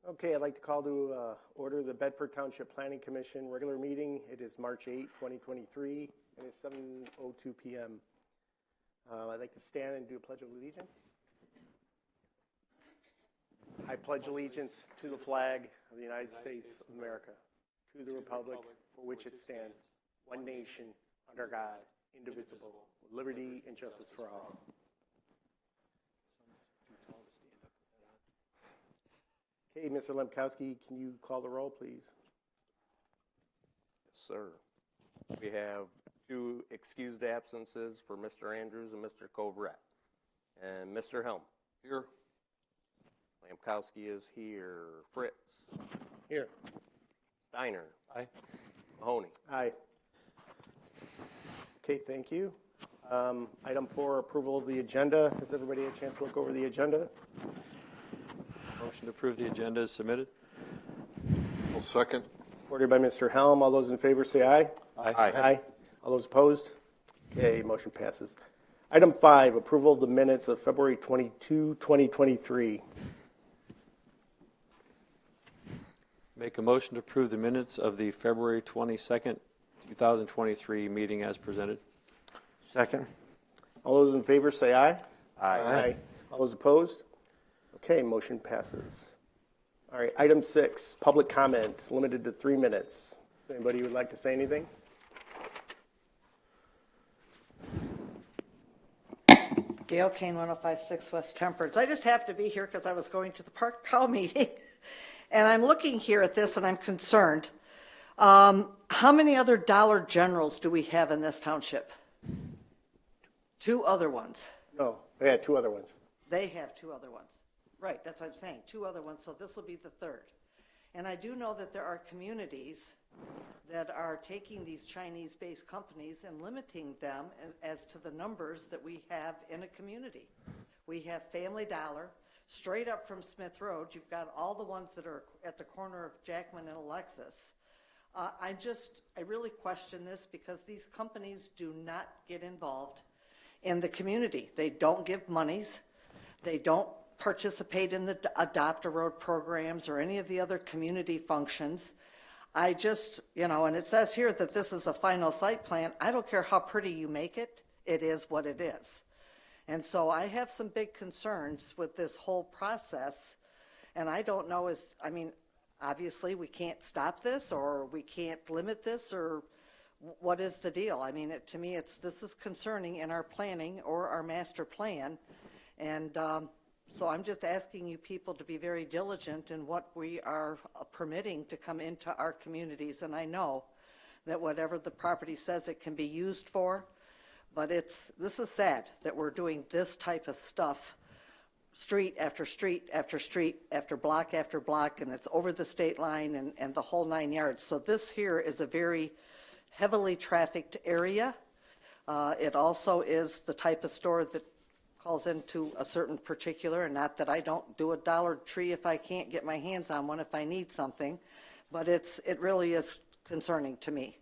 Okay, I'd like to call to order the Bedford Township Planning Commission regular meeting. It is March 8, 2023, and it's 7:02 p.m. I'd like to stand and do a Pledge of Allegiance. I pledge allegiance to the flag of the United States of America, to the republic for which it stands, one nation, under God, indivisible, with liberty and justice for all. Okay, Mr. Lemkowski, can you call the roll, please? Yes, sir. We have two excused absences for Mr. Andrews and Mr. Coverett. And Mr. Helm. Here. Lemkowski is here. Fritz. Here. Steiner. Aye. Mahoney. Aye. Okay, thank you. Item 4, approval of the agenda. Has everybody had a chance to look over the agenda? Motion to approve the agenda is submitted. I'll second. Supported by Mr. Helm. All those in favor say aye. Aye. Aye. All those opposed? Okay, motion passes. Item 5, approval of the minutes of February 22, 2023. Make a motion to approve the minutes of the February 22nd, 2023 meeting as presented. Second. All those in favor say aye. Aye. All those opposed? Okay, motion passes. All right, item 6, public comment, limited to 3 minutes. Does anybody who would like to say anything? Gail Kane, 1056 West Temperance. I just happened to be here because I was going to the Park Cow meeting, and I'm looking here at this, and I'm concerned. How many other Dollar Generals do we have in this township? 2 other ones. No, they had 2 other ones. They have 2 other ones. Right, that's what I'm saying, 2 other ones, so this will be the 3rd. And I do know that there are communities that are taking these Chinese-based companies and limiting them as to the numbers that we have in a community. We have Family Dollar, straight up from Smith Road. You've got all the ones that are at the corner of Jackman and Alexis. I really question this because these companies do not get involved in the community. They don't give monies. They don't participate in the Adopt a Road programs or any of the other community functions. I just, and it says here that this is a final site plan. I don't care how pretty you make it. It is what it is. And so I have some big concerns with this whole process. And I don't know obviously we can't stop this or we can't limit this or what is the deal? I mean, to me, this is concerning in our planning or our master plan. And so I'm just asking you people to be very diligent in what we are permitting to come into our communities. And I know that whatever the property says it can be used for, but this is sad that we're doing this type of stuff street after street after street after block, and it's over the state line and the whole 9 yards. So this here is a very heavily trafficked area. It also is the type of store that calls into a certain particular, and not that I don't do a Dollar Tree if I can't get my hands on one if I need something, but it really is concerning to me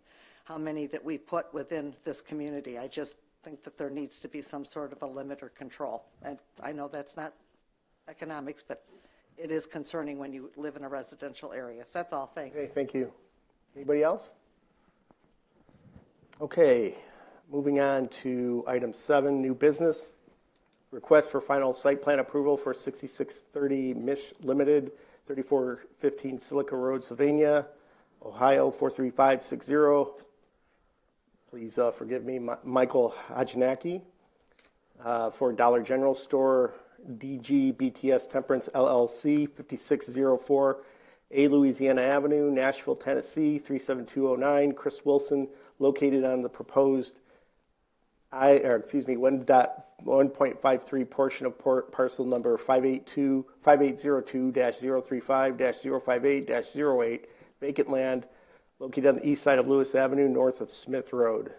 how many that we put within this community. I just think that there needs to be some sort of a limit or control. And I know that's not economics, but it is concerning when you live in a residential area. That's all. Thanks. Okay, thank you. Anybody else? Okay, moving on to item 7, new business. Request for final site plan approval for 6630 Mish Limited, 3415 Silica Road, Sylvania, Ohio 43560. Please forgive me, Michael Hajnacki, for Dollar General Store, DG BTS Temperance LLC, 5604 A Louisiana Avenue, Nashville, Tennessee 37209. Chris Wilson, located on the proposed 1.53 portion of parcel number 5802-035-058-08, vacant land located on the east side of Lewis Avenue, north of Smith Road.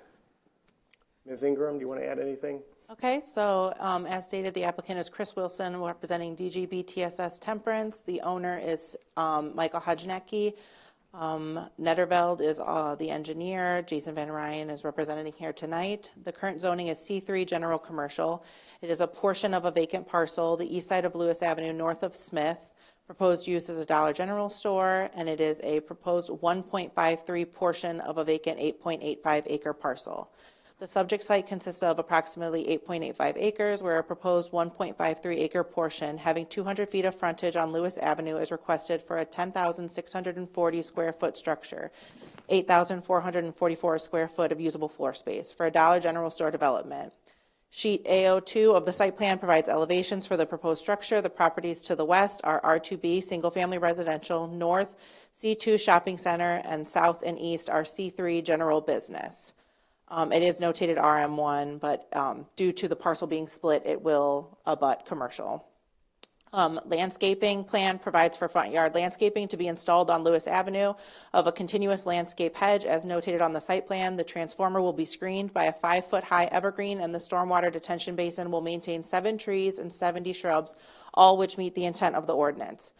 Ms. Ingram, do you want to add anything? Okay, so as stated, the applicant is Chris Wilson, representing DGB TSS Temperance. The owner is Michael Hajnacki. Netterveld is the engineer. Jason Van Ryan is representing here tonight. The current zoning is C3 General Commercial. It is a portion of a vacant parcel, the east side of Lewis Avenue, north of Smith, Proposed use is a Dollar General store, and it is a proposed 1.53 portion of a vacant 8.85 acre parcel. The subject site consists of approximately 8.85 acres, where a proposed 1.53 acre portion having 200 feet of frontage on Lewis Avenue is requested for a 10,640 square foot structure, 8,444 square foot of usable floor space for a Dollar General store development. Sheet AO2 of the site plan provides elevations for the proposed structure. The properties to the west are R2B, single-family residential, north C2 shopping center, and south and east are C3 general business. It is notated RM1, but due to the parcel being split, it will abut commercial. Landscaping plan provides for front yard landscaping to be installed on Lewis Avenue of a continuous landscape hedge as notated on the site plan. The transformer will be screened by a 5-foot high evergreen, and the stormwater detention basin will maintain 7 trees and 70 shrubs, all which meet the intent of the ordinance.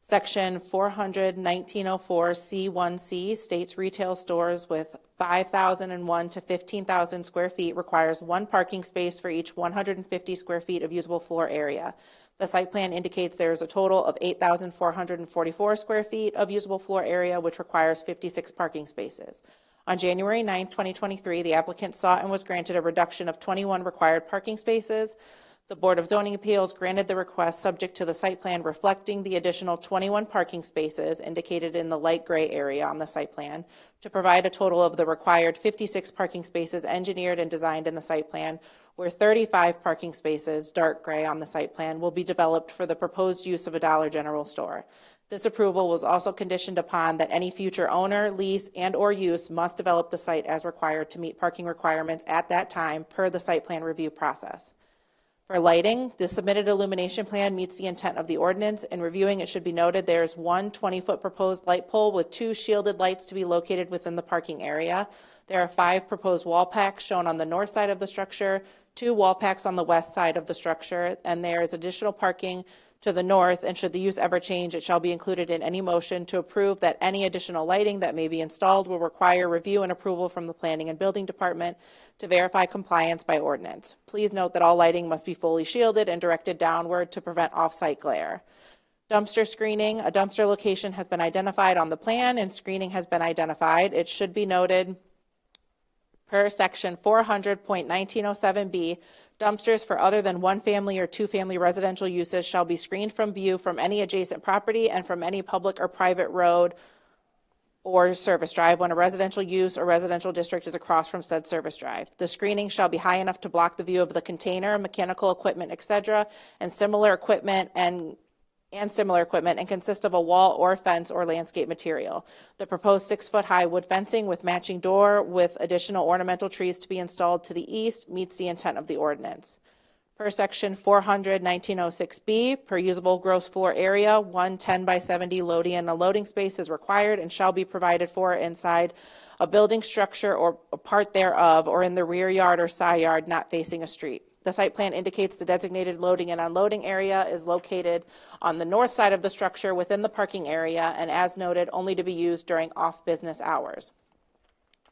Section 400-1904C1C states retail stores with 5,001 to 15,000 square feet requires 1 parking space for each 150 square feet of usable floor area. The site plan indicates there is a total of 8,444 square feet of usable floor area, which requires 56 parking spaces. On January 9, 2023, the applicant sought and was granted a reduction of 21 required parking spaces. The Board of Zoning Appeals granted the request subject to the site plan reflecting the additional 21 parking spaces indicated in the light gray area on the site plan to provide a total of the required 56 parking spaces engineered and designed in the site plan, where 35 parking spaces, dark gray on the site plan, will be developed for the proposed use of a Dollar General store. This approval was also conditioned upon that any future owner, lease, and/or use must develop the site as required to meet parking requirements at that time per the site plan review process. For lighting, the submitted illumination plan meets the intent of the ordinance. In reviewing, it should be noted there is one 20-foot proposed light pole with 2 shielded lights to be located within the parking area. There are 5 proposed wall packs shown on the north side of the structure, 2 wall packs on the west side of the structure, and there is additional parking to the north, and should the use ever change, it shall be included in any motion to approve that any additional lighting that may be installed will require review and approval from the Planning and Building Department to verify compliance by ordinance. Please note that all lighting must be fully shielded and directed downward to prevent off-site glare. Dumpster screening. A dumpster location has been identified on the plan and screening has been identified. It should be noted per section 400.1907B, dumpsters for other than 1-family or 2-family residential uses shall be screened from view from any adjacent property and from any public or private road or service drive when a residential use or residential district is across from said service drive. The screening shall be high enough to block the view of the container, mechanical equipment, etc., and similar equipment and consist of a wall or fence or landscape material. The proposed 6-foot high wood fencing with matching door with additional ornamental trees to be installed to the east meets the intent of the ordinance. Per section 400-1906B, per usable gross floor area, 1 10 by 70 loading and unloading space is required and shall be provided for inside a building structure or a part thereof or in the rear yard or side yard not facing a street. The site plan indicates the designated loading and unloading area is located on the north side of the structure within the parking area and, as noted, only to be used during off-business hours.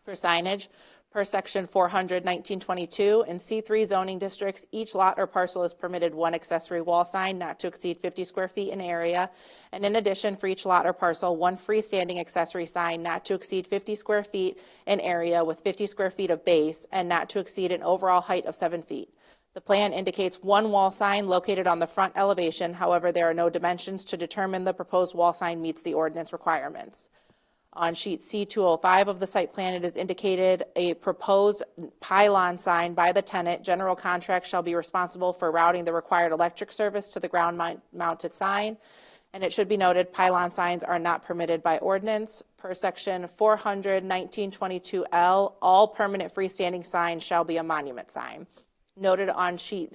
For signage, per section 400-1922, in C3 zoning districts, each lot or parcel is permitted 1 accessory wall sign not to exceed 50 square feet in area, and in addition, for each lot or parcel, 1 freestanding accessory sign not to exceed 50 square feet in area with 50 square feet of base and not to exceed an overall height of 7 feet. The plan indicates 1 wall sign located on the front elevation. However, there are no dimensions to determine the proposed wall sign meets the ordinance requirements. On sheet C205 of the site plan, it is indicated a proposed pylon sign by the tenant. General contract shall be responsible for routing the required electric service to the ground-mounted sign. And it should be noted, pylon signs are not permitted by ordinance. Per section 400-1922L, all permanent freestanding signs shall be a monument sign. Noted on sheet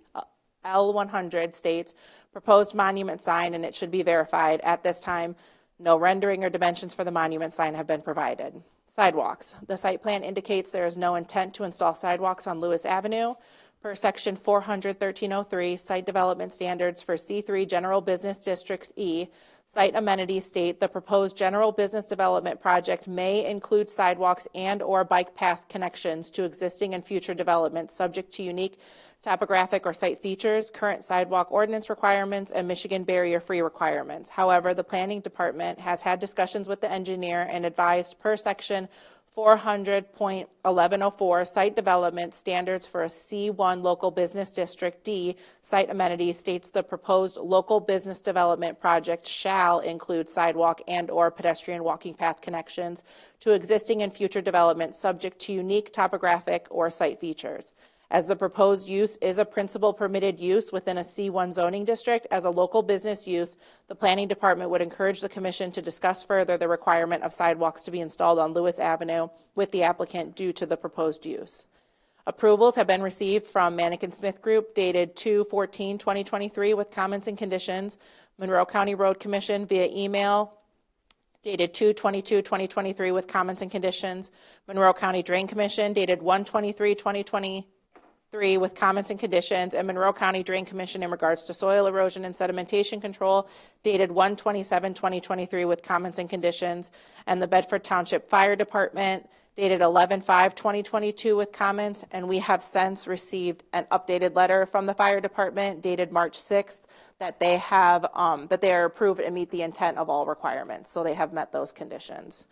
L100 states, proposed monument sign, and it should be verified. At this time, no rendering or dimensions for the monument sign have been provided. Sidewalks. The site plan indicates there is no intent to install sidewalks on Lewis Avenue. per section 400-1303, site development standards for C3 General Business Districts E, site amenities state the proposed general business development project may include sidewalks and/or bike path connections to existing and future developments subject to unique topographic or site features, current sidewalk ordinance requirements, and Michigan barrier-free requirements. However, the planning department has had discussions with the engineer and advised per section 400.1104 site development standards for a C1 local business district. D, site amenities states the proposed local business development project shall include sidewalk and/or pedestrian walking path connections to existing and future developments subject to unique topographic or site features. As the proposed use is a principal permitted use within a C1 zoning district as a local business use, the planning department would encourage the commission to discuss further the requirement of sidewalks to be installed on Lewis Avenue with the applicant due to the proposed use. Approvals have been received from Manikin Smith Group dated 2/14/2023 with comments and conditions, Monroe County Road Commission via email dated 2/22/2023 with comments and conditions, Monroe County Drain Commission dated 1/23/2023 with comments and conditions, and Monroe County Drain Commission in regards to soil erosion and sedimentation control dated 1/27/2023 with comments and conditions, and the Bedford Township Fire Department dated 11/5/2022 with comments, and we have since received an updated letter from the fire department dated March 6th that they have that they are approved and meet the intent of all requirements, so they have met those conditions.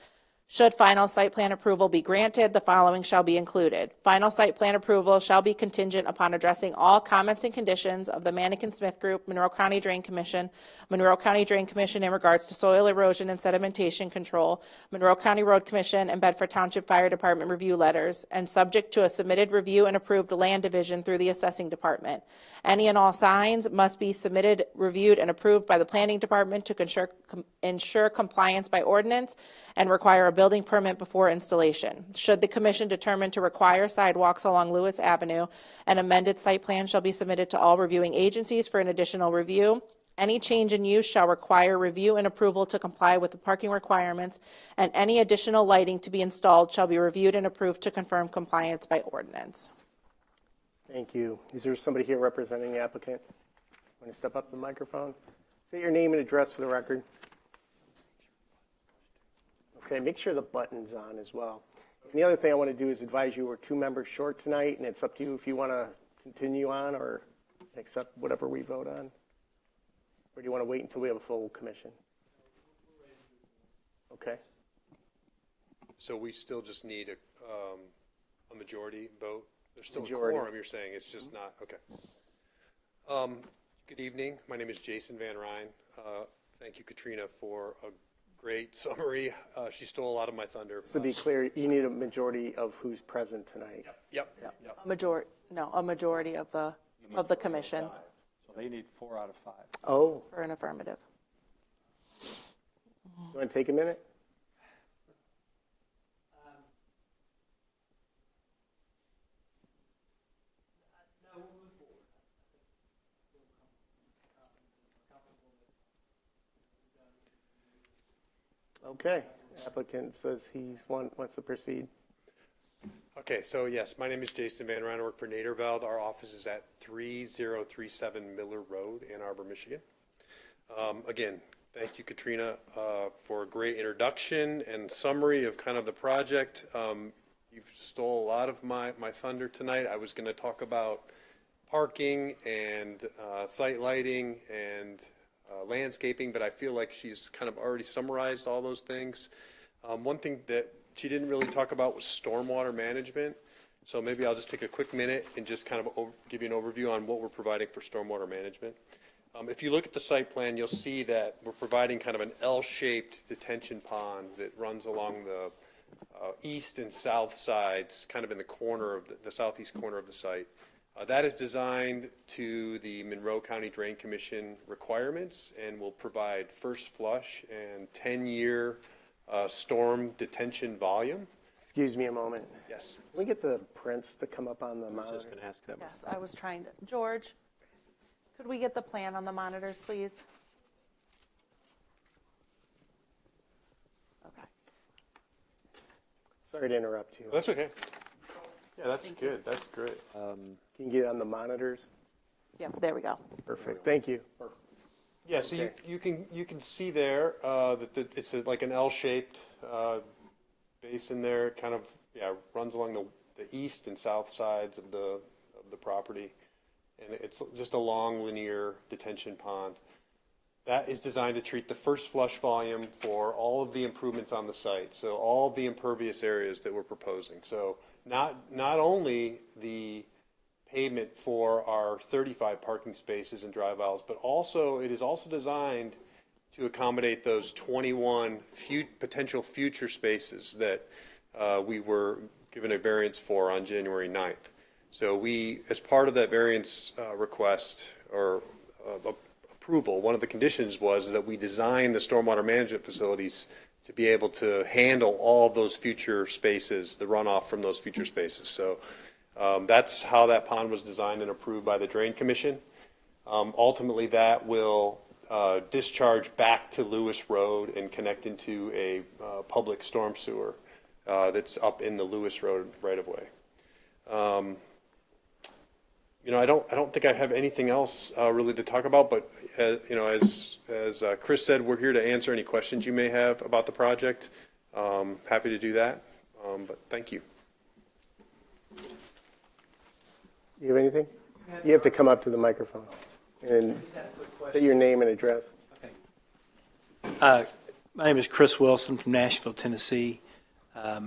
Should final site plan approval be granted, the following shall be included. Final site plan approval shall be contingent upon addressing all comments and conditions of the Manikin Smith Group, Monroe County Drain Commission in regards to soil erosion and sedimentation control, Monroe County Road Commission, and Bedford Township Fire Department review letters, and subject to a submitted review and approved land division through the assessing department. Any and all signs must be submitted, reviewed, and approved by the planning department to ensure compliance by ordinance and require a building permit before installation. Should the commission determine to require sidewalks along Lewis Avenue, an amended site plan shall be submitted to all reviewing agencies for an additional review. Any change in use shall require review and approval to comply with the parking requirements, and any additional lighting to be installed shall be reviewed and approved to confirm compliance by ordinance. Thank you. Is there somebody here representing the applicant? Want to step up to the microphone? Say your name and address for the record. Okay, make sure the button's on as well. And the other thing I want to do is advise you we're 2 members short tonight, and it's up to you if you want to continue on or accept whatever we vote on. Or do you want to wait until we have a full commission? Okay. So we still just need a majority vote? There's still Majority. a quorum, you're saying, it's just not, okay. Good evening, my name is Jason Van Ryn. Thank you, Katrina, for a great summary. She stole a lot of my thunder. To be clear, you need a majority of who's present tonight. Yep. A majority of the commission So they need 4 out of 5. Oh, for an affirmative. you want to take a minute? Okay. Applicant says he wants to proceed. Okay, so yes, my name is Jason Van Ryn. I work for Naderveld. Our office is at 3037 Miller Road, Ann Arbor, Michigan. Again, thank you, Katrina, for a great introduction and summary of kind of the project. You've stole a lot of my thunder tonight. I was going to talk about parking and site lighting and landscaping, but I feel like she's kind of already summarized all those things. One thing that she didn't really talk about was stormwater management. So maybe I'll just take a quick minute and just kind of give you an overview on what we're providing for stormwater management. If you look at the site plan, you'll see that we're providing kind of an L-shaped detention pond that runs along the east and south sides, kind of in the corner of the southeast corner of the site. That is designed to the Monroe County Drain Commission requirements and will provide first flush and 10-year storm detention volume. Excuse me a moment. Yes. Can we get the prints to come up on the I was monitor? just going to ask that. Yes, I was trying to. George, could we get the plan on the monitors, please? Okay. Sorry to interrupt you. That's okay. Yeah, that's good. That's great. Can you get it on the monitors? Yep, there we go. Perfect, thank you. Yeah, so Okay. you can see there that it's like an L-shaped basin there. It kind of runs along the east and south sides of the property, and it's just a long linear detention pond. That is designed to treat the first flush volume for all of the improvements on the site. So all of the impervious areas that we're proposing. So not only the pavement for our 35 parking spaces and drive aisles, but it is also designed to accommodate those 21 potential future spaces that we were given a variance for on January 9th. So we, as part of that variance request or approval, one of the conditions was that we design the stormwater management facilities to be able to handle all of those future spaces, the runoff from those future spaces. So that's how that pond was designed and approved by the Drain Commission. Ultimately, that will discharge back to Lewis Road and connect into a public storm sewer that's up in the Lewis Road right-of-way. I don't think I have anything else really to talk about, but as Chris said, we're here to answer any questions you may have about the project. Happy to do that, but thank you. You have anything? You have to come up to the microphone and say your name and address. My name is Chris Wilson from Nashville, Tennessee. I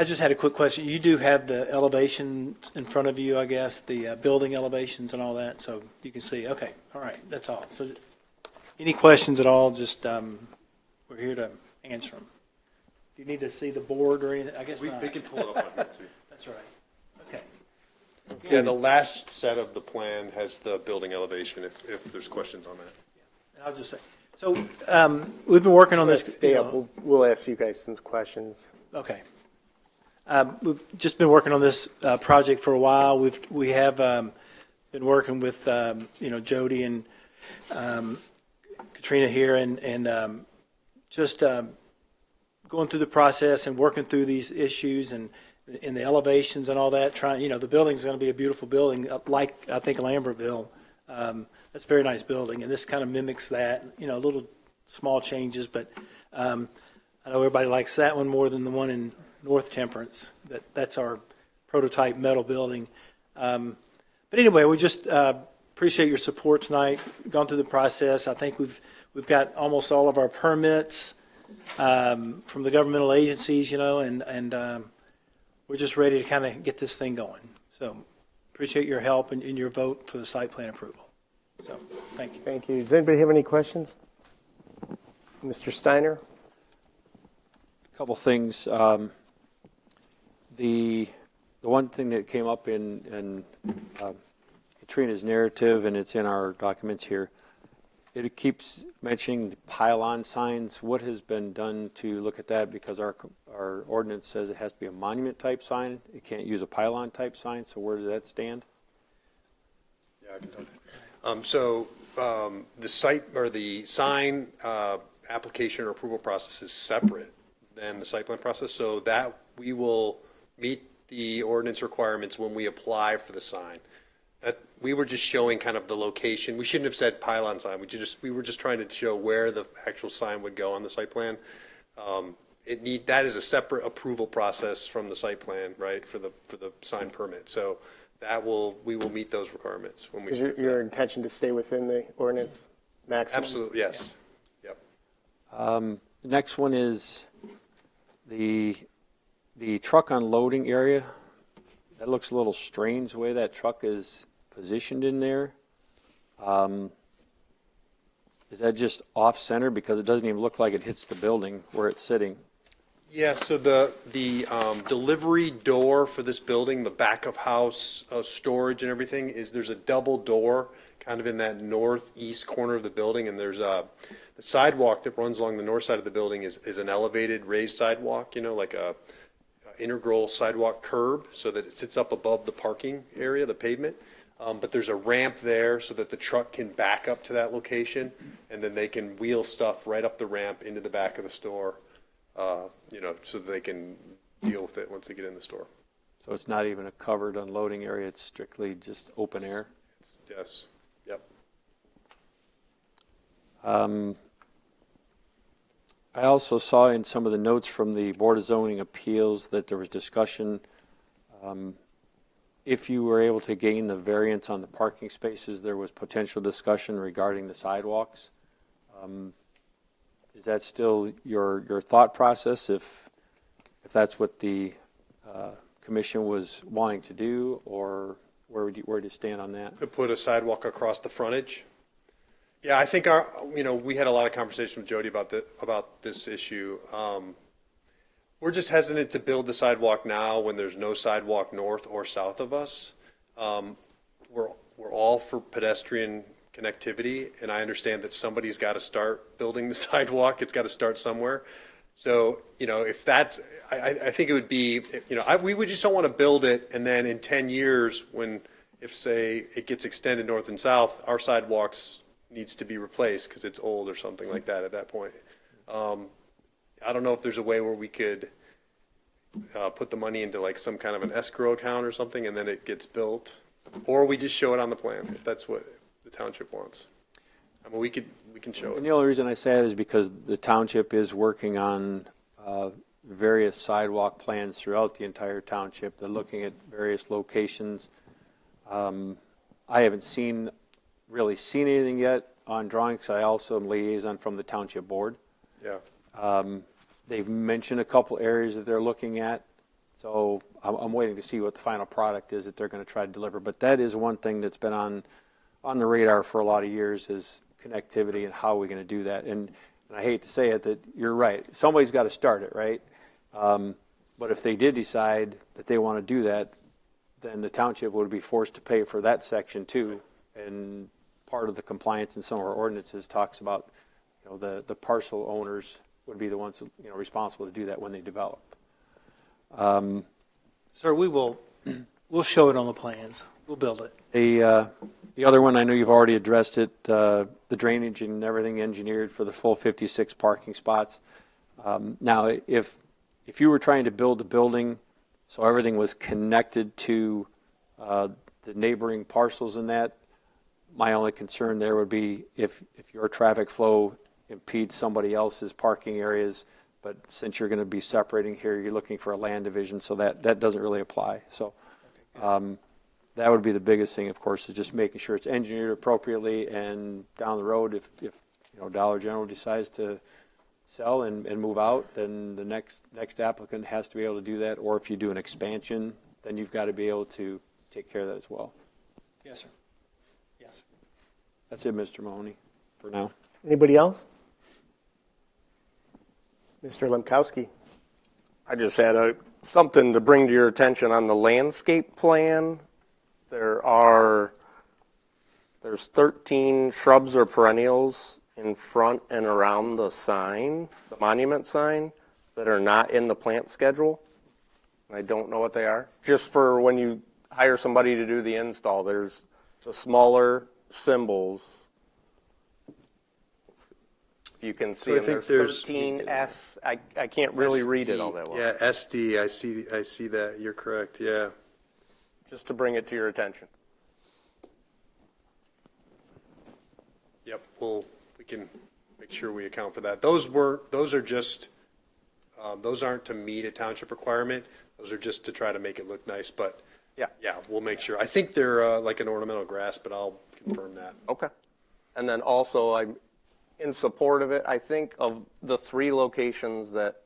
just had a quick question. You do have the elevation in front of you, I guess, the building elevations and all that, so you can see. Okay, all right, that's all. So any questions at all, just we're here to answer them. Do you need to see the board or anything? I guess not. We can pull it up on here, too. That's right. Okay. Yeah, the last set of the plan has the building elevation, if there's questions on that. And I'll just say, so we've been working on this. Stay up. We'll ask you guys some questions. Okay. We've just been working on this project for a while. We have been working with Jody and Katrina here, and just going through the process and working through these issues and the elevations and all that. Trying, the building's going to be a beautiful building, like I think Lambertville. That's a very nice building, and this kind of mimics that. Little small changes, but I know everybody likes that one more than the one in North Temperance. That's our prototype metal building. But anyway, we just appreciate your support tonight. Gone through the process. I think we've got almost all of our permits from the governmental agencies, and we're just ready to kind of get this thing going. So appreciate your help and your vote for the site plan approval. So thank you. Thank you. Does anybody have any questions? Mr. Steiner? A couple things. The one thing that came up in Katrina's narrative, and it's in our documents here, it keeps mentioning pylon signs. What has been done to look at that? Because our ordinance says it has to be a monument type sign. It can't use a pylon type sign. So where does that stand? Yeah, I can tell you. The site or the sign application or approval process is separate than the site plan process, so that we will meet the ordinance requirements when we apply for the sign. That we were just showing kind of the location. We shouldn't have said pylon sign. We were just trying to show where the actual sign would go on the site plan. That is a separate approval process from the site plan, right, for the sign permit. So we will meet those requirements when we. Is your intention to stay within the ordinance maximum? Absolutely, yes. Yep. The next one is the truck unloading area. That looks a little strange the way that truck is positioned in there. Is that just off center because it doesn't even look like it hits the building where it's sitting? Yeah, so the delivery door for this building, the back of house storage and everything, there's a double door kind of in that northeast corner of the building, and there's the sidewalk that runs along the north side of the building is an elevated raised sidewalk, like a integral sidewalk curb, so that it sits up above the parking area, the pavement. But there's a ramp there so that the truck can back up to that location, and then they can wheel stuff right up the ramp into the back of the store, so that they can deal with it once they get in the store. So it's not even a covered unloading area, it's strictly just open air? Yes, yep. I also saw in some of the notes from the Board of Zoning Appeals that there was discussion, if you were able to gain the variance on the parking spaces, there was potential discussion regarding the sidewalks. Is that still your thought process, if that's what the commission was wanting to do, or where do you stand on that? Could put a sidewalk across the frontage. Yeah, I think we had a lot of conversation with Jody about this issue. We're just hesitant to build the sidewalk now when there's no sidewalk north or south of us. We're all for pedestrian connectivity, and I understand that somebody's got to start building the sidewalk. It's got to start somewhere. So, if that's, I think it would be, we would just don't want to build it, and then in 10 years, if say it gets extended north and south, our sidewalks needs to be replaced because it's old or something like that at that point. I don't know if there's a way where we could put the money into like some kind of an escrow account or something, and then it gets built, or we just show it on the plan if that's what the township wants. I mean, we can show And it. the only reason I say that is because the township is working on various sidewalk plans throughout the entire township. They're looking at various locations. I haven't really seen anything yet on drawings. I also am liaison from the township board. Yeah. They've mentioned a couple areas that they're looking at, so I'm waiting to see what the final product is that they're going to try to deliver. But that is one thing that's been on the radar for a lot of years, is connectivity and how we're going to do that. And I hate to say it, that you're right. Somebody's got to start it, right? But if they did decide that they want to do that, then the township would be forced to pay for that section too. And part of the compliance in some of our ordinances talks about, the parcel owners would be the ones responsible to do that when they develop. Sir, we'll show it on the plans. We'll build it. The other one, I know you've already addressed it, the drainage and everything engineered for the full 56 parking spots. Now, if you were trying to build a building so everything was connected to the neighboring parcels in that, my only concern there would be if your traffic flow impedes somebody else's parking areas, but since you're going to be separating here, you're looking for a land division, so that doesn't really apply. So that would be the biggest thing, of course, is just making sure it's engineered appropriately, and down the road, if Dollar General decides to sell and move out, then the next applicant has to be able to do that, or if you do an expansion, then you've got to be able to take care of that as well. Yes, sir. Yes. That's it, Mr. Mahoney, for now. Anybody else? Mr. Lemkowski. I just had something to bring to your attention on the landscape plan. There's 13 shrubs or perennials in front and around the sign, the monument sign, that are not in the plant schedule. I don't know what they are. Just for when you hire somebody to do the install, there's the smaller symbols. You can see, So I think there's there's 13S. I can't really read it all that well. Yeah, SD. I see that. You're correct. Yeah. Just to bring it to your attention. Yep. We can make sure we account for that. Those are just those aren't to meet a township requirement. Those are just to try to make it look nice. But yeah, we'll make sure. I think they're like an ornamental grass, but I'll confirm that. Okay. And then also, I'm in support of it. I think of the 3 locations that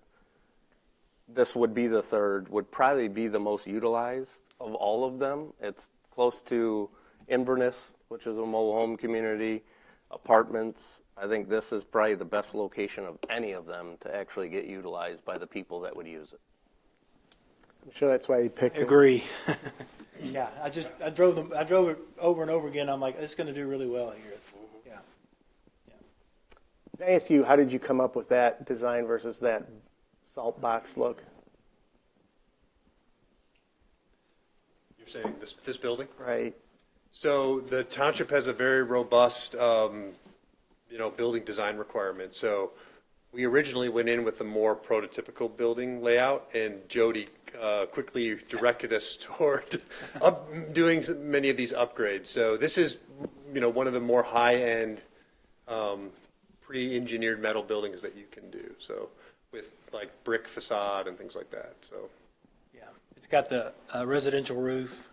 this would be the third, would probably be the most utilized of all of them. It's close to Inverness, which is a mobile home community, apartments. I think this is probably the best location of any of them to actually get utilized by the people that would use it. I'm sure that's why he picked I it. agree. Yeah, I drove it over and over again. I'm like, it's going to do really well here. Yeah. Can I ask you, how did you come up with that design versus that salt box look? You're saying this building? Right. So the township has a very robust, building design requirement. So We originally went in with a more prototypical building layout, and Jody quickly directed us toward doing many of these upgrades. So this is, one of the more high-end, pre-engineered metal buildings that you can do. So with like brick facade and things like that. So Yeah, it's got the residential roof.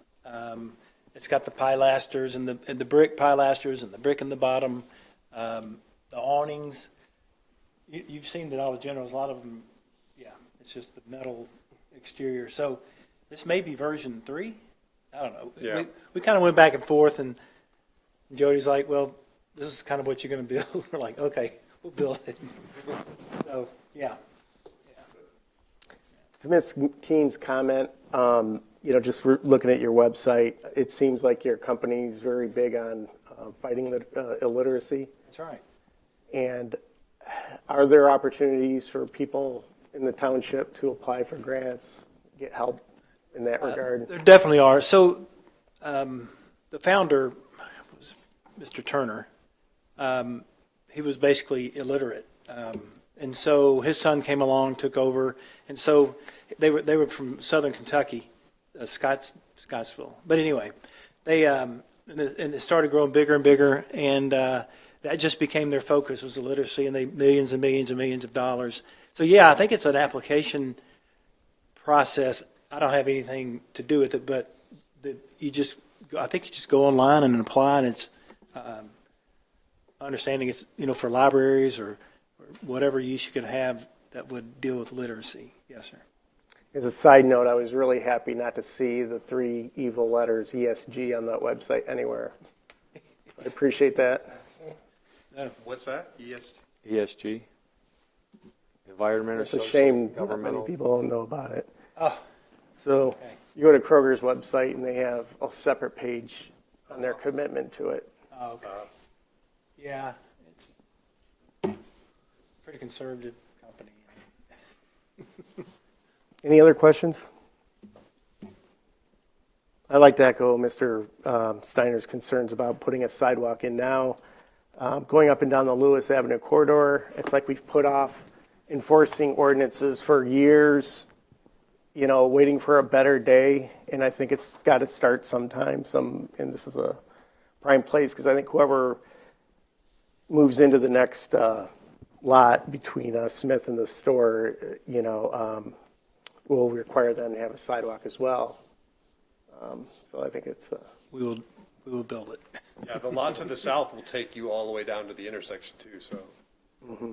It's got the pilasters and the brick pilasters and the brick in the bottom. The awnings. You've seen the Dollar Generals. A lot of them. Yeah, it's just the metal exterior. So this may be version 3. I don't know. Yeah. We kind of went back and forth, and Jody's like, "Well, this is kind of what you're going to build." We're like, "Okay, we'll build it." So yeah. To Ms. Keene's comment, just looking at your website, it seems like your company is very big on fighting illiteracy. That's right. And are there opportunities for people in the township to apply for grants, get help in that regard? There definitely are. So the founder was Mr. Turner. He was basically illiterate. And so his son came along, took over. And so they were from southern Kentucky, Scottsville. But anyway, and it started growing bigger and bigger. And that just became their focus, was the literacy, and they millions and millions and millions of dollars. So yeah, I think it's an application process. I don't have anything to do with it, but I think you just go online and apply, and it's understanding it's for libraries or whatever use you could have that would deal with literacy. Yes, sir. As a side note, I was really happy not to see the 3 evil letters ESG on that website anywhere. I appreciate that. What's that? ESG, environmental, It's a social, shame not many governmental. people don't know about it. Oh, So okay. you go to Kroger's website and they have a separate page on their commitment to it. Oh, okay. Yeah, it's pretty conservative company. Any other questions? I'd like to echo Mr. Steiner's concerns about putting a sidewalk in now. Going up and down the Lewis Avenue corridor, it's like we've put off enforcing ordinances for years, waiting for a better day. And I think it's got to start sometime. And this is a prime place because I think whoever moves into the next lot between Smith and the store, will require them to have a sidewalk as well. So I think it's. We will build it. yeah, the lot to the south will take you all the way down to the intersection too. So. Mm-hmm.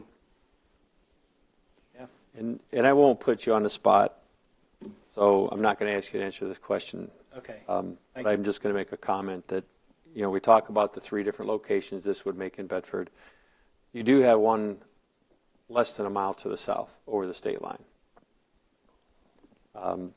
Yeah. And I won't put you on the spot, so I'm not going to ask you to answer this question. Okay. But I'm just going to make a comment that, we talk about the 3 different locations this would make in Bedford. You do have one less than a mile to the south over the state line.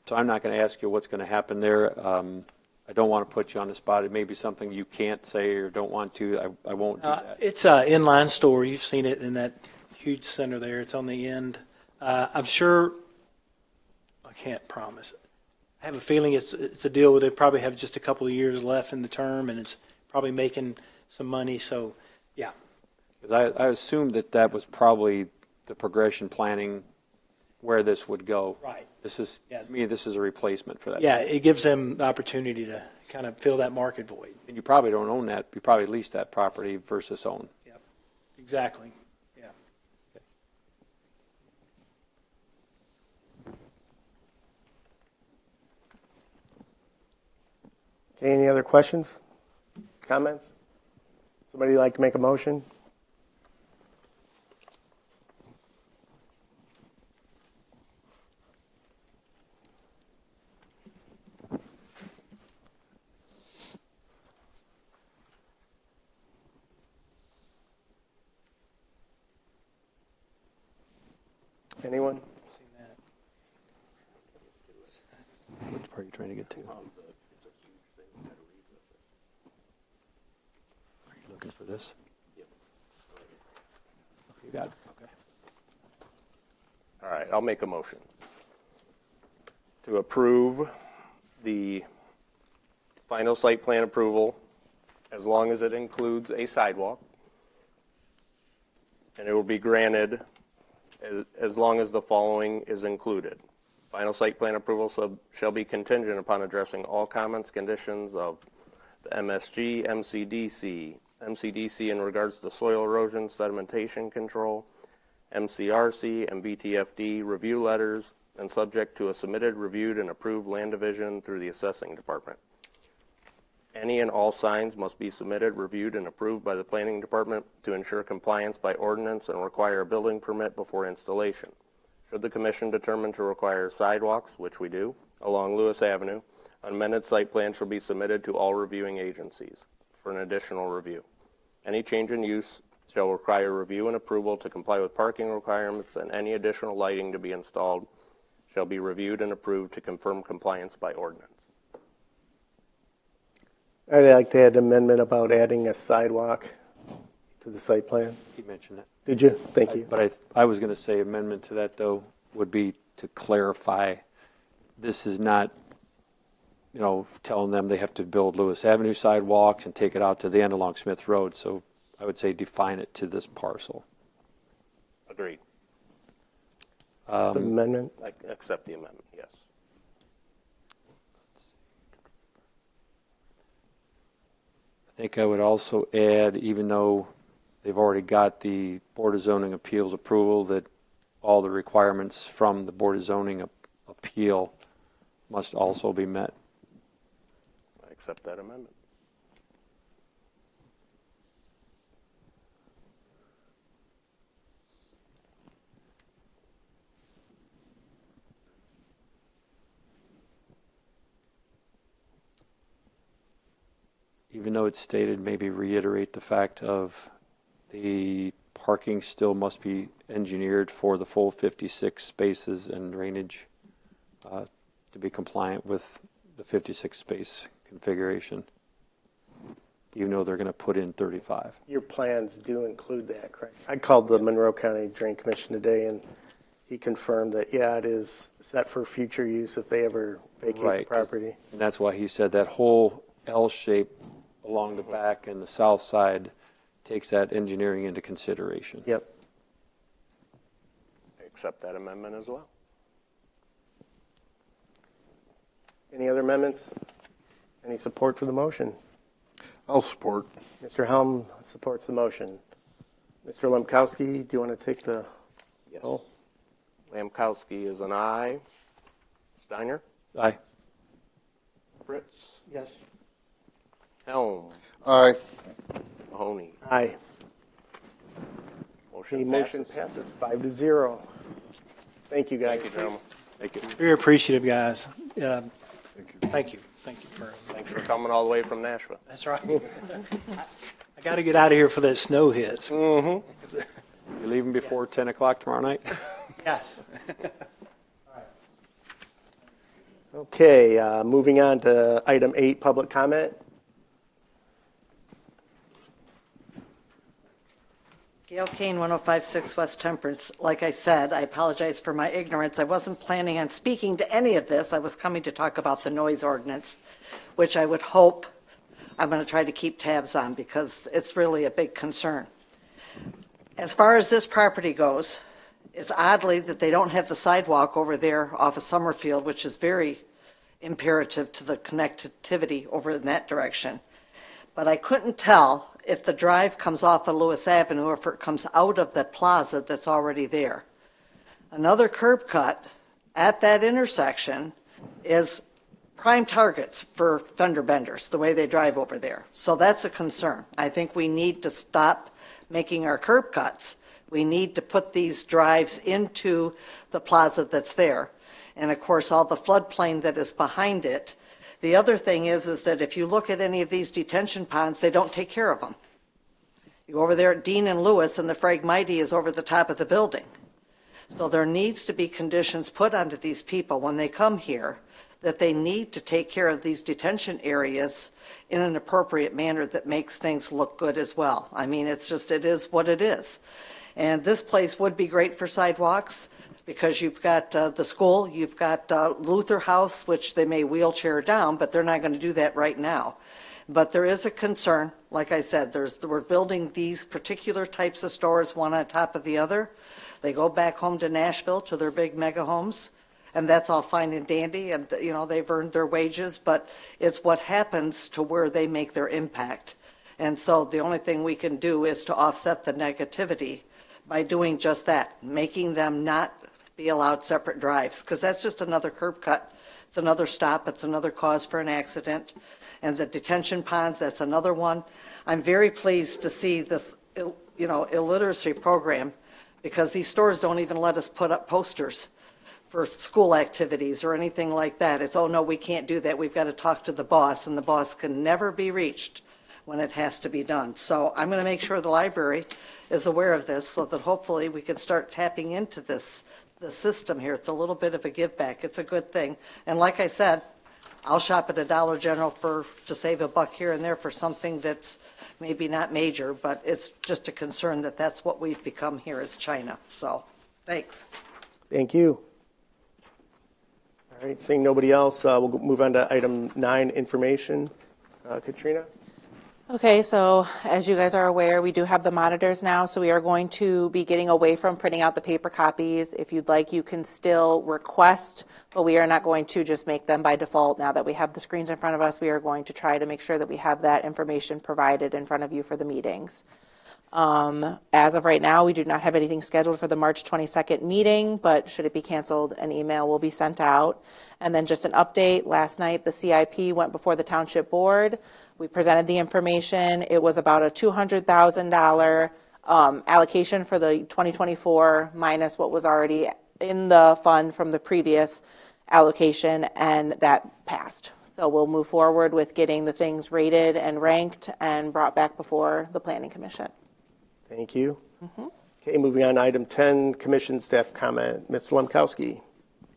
So I'm not going to ask you what's going to happen there. I don't want to put you on the spot. It may be something you can't say or don't want to. I won't do that. It's an inline store. You've seen it in that huge center there. It's on the end. I'm sure. I can't promise. I have a feeling it's a deal where they probably have just a couple of years left in the term, and it's probably making some money. So, yeah. Because I assumed that was probably the progression planning where this would go. Right. This is, Yeah. to me, this is a replacement for that. Yeah, it gives them the opportunity to kind of fill that market void. And you probably don't own that. You probably lease that property versus own. Yep. Exactly. Yeah. Okay, any other questions? Comments? Somebody like to make a motion? Anyone? Seen that. Which part are you trying to get to? Are you looking for this? You got it. Okay. All right, I'll make a motion to approve the final site plan approval as long as it includes a sidewalk. And it will be granted as long as the following is included. Final site plan approval shall be contingent upon addressing all comments, conditions of the MSG, MCDC in regards to soil erosion, sedimentation control, MCRC, and BTFD review letters, and subject to a submitted, reviewed, and approved land division through the assessing department. Any and all signs must be submitted, reviewed, and approved by the planning department to ensure compliance by ordinance and require a building permit before installation. Should the commission determine to require sidewalks, which we do, along Lewis Avenue, an amended site plan shall be submitted to all reviewing agencies for an additional review. Any change in use shall require review and approval to comply with parking requirements, and any additional lighting to be installed shall be reviewed and approved to confirm compliance by ordinance. I'd like to add an amendment about adding a sidewalk to the site plan. He mentioned that. Did you? Thank you. But I was going to say amendment to that, though, would be to clarify, this is not, telling them they have to build Lewis Avenue sidewalks and take it out to the end along Smith Road. So I would say define it to this parcel. Agreed. The amendment. I accept the amendment, yes. I think I would also add, even though they've already got the Board of Zoning Appeals approval, that all the requirements from the Board of Zoning Appeal must also be met. I accept that amendment. Even though it's stated, maybe reiterate the fact of the parking still must be engineered for the full 56 spaces and drainage to be compliant with the 56 space configuration, even though they're going to put in 35. Your plans do include that, correct? I called the Monroe County Drain Commission today, and he confirmed that, yeah, it is set for future use if they ever vacate the property. And that's why he said that whole L shape along the back and the south side takes that engineering into consideration. Yep. I accept that amendment as well. Any other amendments? Any support for the motion? I'll support. Mr. Helm supports the motion. Mr. Lemkowski, do you want to take the roll? Lamkowski is an aye. Steiner? Aye. Fritz? Yes. Helm? Aye. Mahoney? Aye. Motion The motion passes 5-0. Thank you, guys. Thank you, gentlemen. Thank you. Very appreciative, guys. Thank you. Thank you for. Thanks for coming all the way from Nashville. That's right. I got to get out of here for that snow hits. You leaving before 10 o'clock tomorrow night? Yes. Okay, moving on to item 8, public comment. Gail Kane, 1056 West Temperance. Like I said, I apologize for my ignorance. I wasn't planning on speaking to any of this. I was coming to talk about the noise ordinance, which I would hope I'm going to try to keep tabs on because it's really a big concern. As far as this property goes, it's oddly that they don't have the sidewalk over there off of Summerfield, which is very imperative to the connectivity over in that direction. But I couldn't tell if the drive comes off of Lewis Avenue or if it comes out of the plaza that's already there. Another curb cut at that intersection is prime targets for fender benders, the way they drive over there. So that's a concern. I think we need to stop making our curb cuts. We need to put these drives into the plaza that's there. And of course, all the floodplain that is behind it. The other thing is that if you look at any of these detention ponds, they don't take care of them. You go over there at Dean and Lewis, and the Phragmite is over the top of the building. So there needs to be conditions put onto these people when they come here that they need to take care of these detention areas in an appropriate manner that makes things look good as well. I mean, it is what it is. And this place would be great for sidewalks, because you've got the school, you've got Luther House, which they may wheelchair down, but they're not going to do that right now. But there is a concern, like I said, we're building these particular types of stores one on top of the other. They go back home to Nashville to their big mega homes, and that's all fine and dandy, and, you know, they've earned their wages, but it's what happens to where they make their impact. And so the only thing we can do is to offset the negativity by doing just that, making them not be allowed separate drives, because that's just another curb cut. It's another stop. It's another cause for an accident. And the detention ponds, that's another one. I'm very pleased to see this, you know, illiteracy program, because these stores don't even let us put up posters for school activities or anything like that. It's, oh, no, we can't do that. We've got to talk to the boss, and the boss can never be reached when it has to be done. So I'm going to make sure the library is aware of this so that hopefully we can start tapping into the system here. It's a little bit of a give back. It's a good thing. And like I said, I'll shop at a Dollar General to save a buck here and there for something that's maybe not major, but it's just a concern that that's what we've become here as China. So thanks. Thank you. All right, seeing nobody else, we'll move on to item 9, information. Katrina? Okay, so as you guys are aware, we do have the monitors now, so we are going to be getting away from printing out the paper copies. If you'd like, you can still request, but we are not going to just make them by default. Now that we have the screens in front of us, we are going to try to make sure that we have that information provided in front of you for the meetings. As of right now, we do not have anything scheduled for the March 22nd meeting, but should it be canceled, an email will be sent out. And then just an update, last night the CIP went before the Township Board. We presented the information. It was about a $200,000 allocation for the 2024 minus what was already in the fund from the previous allocation, and that passed. So we'll move forward with getting the things rated and ranked and brought back before the Planning Commission. Thank you. Okay, moving on to item 10, commission staff comment. Mr. Lemkowski.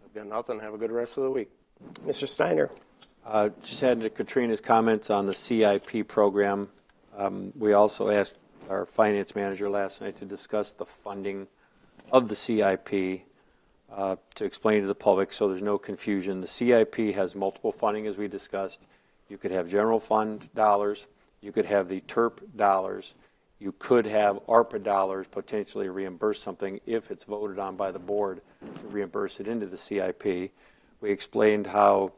I've got nothing. Have a good rest of the week. Mr. Steiner. Just adding to Katrina's comments on the CIP program. We also asked our finance manager last night to discuss the funding of the CIP to explain to the public so there's no confusion. The CIP has multiple funding, as we discussed. You could have general fund dollars. You could have the TERP dollars. You could have ARPA dollars potentially reimburse something if it's voted on by the board to reimburse it into the CIP. We explained how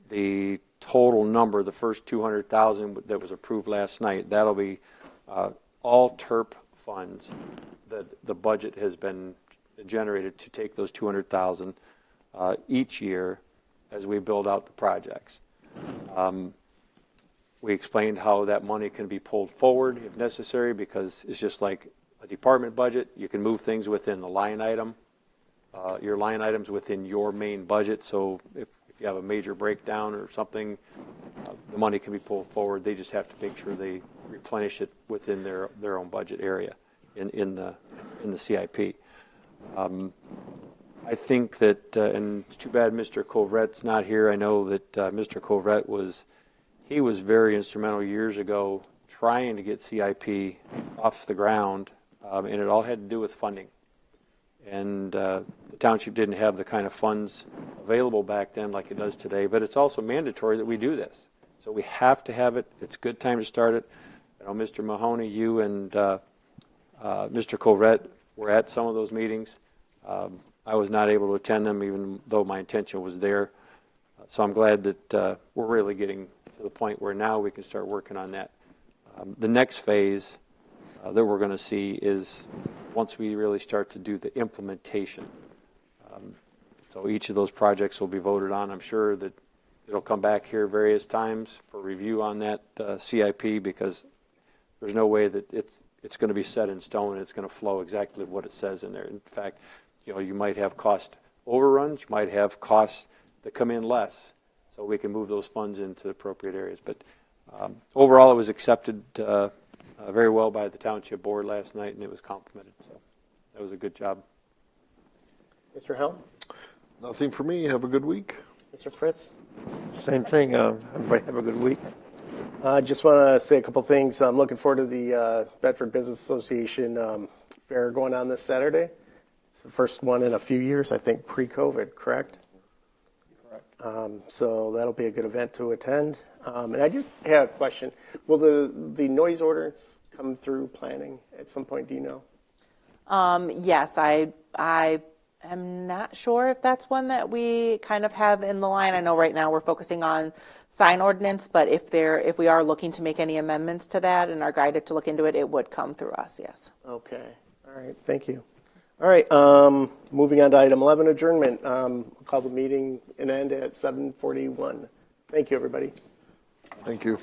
the total number, the first $200,000 that was approved last night, that'll be all TERP funds that the budget has been generated to take those $200,000 each year as we build out the projects. We explained how that money can be pulled forward if necessary, because it's just like a department budget. You can move things within the line item, your line items within your main budget. So if you have a major breakdown or something, the money can be pulled forward. They just have to make sure they replenish it within their own budget area in the CIP. I think that, and it's too bad Mr. Covret's not here. I know that Mr. Covret was very instrumental years ago trying to get CIP off the ground, and it all had to do with funding. And the township didn't have the kind of funds available back then like it does today, but it's also mandatory that we do this. So we have to have it. It's a good time to start it. I know Mr. Mahoney, you and Mr. Covret were at some of those meetings. I was not able to attend them, even though my intention was there. So I'm glad that we're really getting to the point where now we can start working on that. The next phase that we're going to see is once we really start to do the implementation. So each of those projects will be voted on. I'm sure that it'll come back here various times for review on that CIP, because there's no way that it's going to be set in stone and it's going to flow exactly what it says in there. In fact, you might have cost overruns, you might have costs that come in less, so we can move those funds into the appropriate areas. But overall, it was accepted very well by the Township Board last night, and it was complimented. So that was a good job. Mr. Helm? Nothing for me. Have a good week. Mr. Fritz? Same thing. Everybody have a good week. I just want to say a couple things. I'm looking forward to the Bedford Business Association fair going on this Saturday. It's the first one in a few years, I think, pre-COVID, correct? Correct. So that'll be a good event to attend. And I just had a question. Will the noise ordinance come through planning at some point, do you know? Yes, I am not sure if that's one that we kind of have in the line. I know right now we're focusing on sign ordinance, but if we are looking to make any amendments to that and are guided to look into it, it would come through us, yes. Okay. All right. Thank you. All right. Moving on to item 11, adjournment. We'll call the meeting an end at 7:41. Thank you, everybody. Thank you.